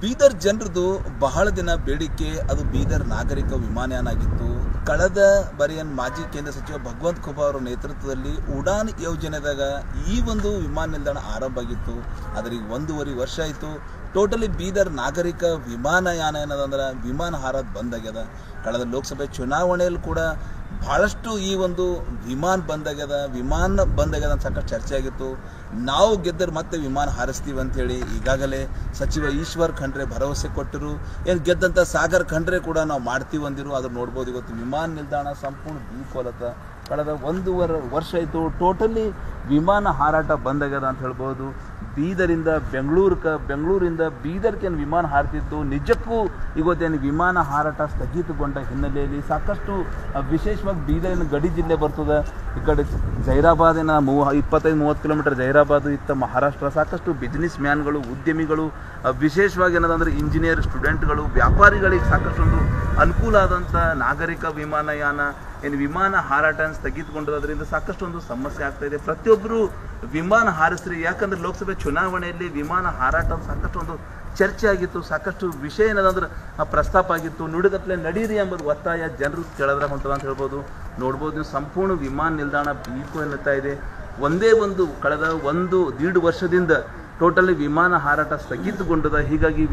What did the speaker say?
ಬೀದರ್ ಜನರದು ಬಹಳ ದಿನ ಬೇಡಿಕೆ ಅದು ಬೀದರ್ ನಾಗರಿಕ ವಿಮಾನಯಾನ ಆಗಿತ್ತು. ಕಳೆದ ಬಾರಿಯನ್ನು ಮಾಜಿ ಕೇಂದ್ರ ಸಚಿವ ಭಗವಂತ ಖೂಬಾ ಅವರ ನೇತೃತ್ವದಲ್ಲಿ ಉಡಾನ್ ಯೋಜನೆದಾಗ ಈ ಒಂದು ವಿಮಾನ ನಿಲ್ದಾಣ ಆರಂಭ ಆಗಿತ್ತು. ಆದರೆ ಈಗ 1.5 ವರ್ಷ ಆಯಿತು. ಟೋಟಲಿ ಬೀದರ್ ನಾಗರಿಕ ವಿಮಾನಯಾನ ಏನದಂದ್ರೆ ವಿಮಾನ ಹಾರೋದು ಬಂದಾಗ್ಯದ. ಕಳೆದ ಲೋಕಸಭೆ ಚುನಾವಣೆಯಲ್ಲಿ ಕೂಡ ಭಾಳಷ್ಟು ಈ ಒಂದು ವಿಮಾನ ಬಂದಾಗ್ಯದ ಅಂತ ಸಾಕಷ್ಟು ಚರ್ಚೆ ಆಗಿತ್ತು. ನಾವು ಗೆದ್ದರೆ ಮತ್ತೆ ವಿಮಾನ ಹಾರಿಸ್ತೀವಿ ಅಂಥೇಳಿ ಈಗಾಗಲೇ ಸಚಿವ ಈಶ್ವರ್ ಖಂಡ್ರೆ ಭರವಸೆ ಕೊಟ್ಟರು. ಏನು ಗೆದ್ದಂಥ ಸಾಗರ್ ಖಂಡ್ರೆ ಕೂಡ ನಾವು ಮಾಡ್ತೀವಿ ಅಂದಿರು. ಅದ್ರ ನೋಡ್ಬೋದು ಇವತ್ತು ವಿಮಾನ ನಿಲ್ದಾಣ ಸಂಪೂರ್ಣ ಬೀಳ್ಕೋಲತ್ತ. ಕಳೆದ 1.5 ವರ್ಷ ಆಯಿತು ಟೋಟಲಿ ವಿಮಾನ ಹಾರಾಟ ಬಂದಾಗ್ಯದ ಅಂತ ಹೇಳ್ಬೋದು. ಬೀದರಿಂದ ಬೆಂಗಳೂರಿಂದ ಬೀದರ್ಗೆ ಏನು ವಿಮಾನ ಹಾರ್ತಿತ್ತು, ನಿಜಕ್ಕೂ ಇವತ್ತೇನು ವಿಮಾನ ಹಾರಾಟ ಸ್ಥಗಿತಗೊಂಡ ಹಿನ್ನೆಲೆಯಲ್ಲಿ ಸಾಕಷ್ಟು ವಿಶೇಷವಾಗಿ ಬೀದರಿನ ಗಡಿ ಜಿಲ್ಲೆ ಬರ್ತದೆ. ಈ ಕಡೆ ಜೈರಾಬಾದಿನ 25-30 ಕಿಲೋಮೀಟರ್ ಜೈರಾಬಾದ್ ಇತ್ತ ಮಹಾರಾಷ್ಟ್ರ. ಸಾಕಷ್ಟು ಬಿಸ್ನೆಸ್ ಮ್ಯಾನ್ಗಳು, ಉದ್ಯಮಿಗಳು, ವಿಶೇಷವಾಗಿ ಏನದಂದ್ರೆ ಇಂಜಿನಿಯರ್ ಸ್ಟೂಡೆಂಟ್ಗಳು, ವ್ಯಾಪಾರಿಗಳಿಗೆ ಸಾಕಷ್ಟು ಒಂದು ಅನುಕೂಲ ಆದಂಥ ನಾಗರಿಕ ವಿಮಾನಯಾನ ಏನು ವಿಮಾನ ಹಾರಾಟ ಸ್ಥಗಿತಗೊಂಡದ್ರಿಂದ ಸಾಕಷ್ಟು ಒಂದು ಸಮಸ್ಯೆ ಆಗ್ತಾ ಇದೆ. ಪ್ರತಿಯೊಬ್ಬರು ವಿಮಾನ ಹಾರಿಸ್ರಿ, ಯಾಕಂದ್ರೆ ಲೋಕಸಭೆ ಚುನಾವಣೆಯಲ್ಲಿ ವಿಮಾನ ಹಾರಾಟ ಸಾಕಷ್ಟು ಒಂದು ಚರ್ಚೆ ಆಗಿತ್ತು. ಸಾಕಷ್ಟು ವಿಷಯ ಏನದಂದ್ರೆ ಪ್ರಸ್ತಾಪ ಆಗಿತ್ತು. ನುಡಿಗಟ್ಟಲೆ ನಡೀರಿ ಎಂಬುದು ಒತ್ತಾಯ ಜನರು ಕೇಳದ್ರ ಹೊಂಟದ ಅಂತ ಹೇಳ್ಬೋದು. ನೋಡ್ಬೋದು ನೀವು ಸಂಪೂರ್ಣ ವಿಮಾನ ನಿಲ್ದಾಣ ಬೀಕೋ ಎನ್ನುತ್ತಾ ಇದೆ. ಕಳೆದ 1.5 ವರ್ಷದಿಂದ ಟೋಟಲಿ ವಿಮಾನ ಹಾರಾಟ ಸ್ಥಗಿತಗೊಂಡದ. ಹೀಗಾಗಿ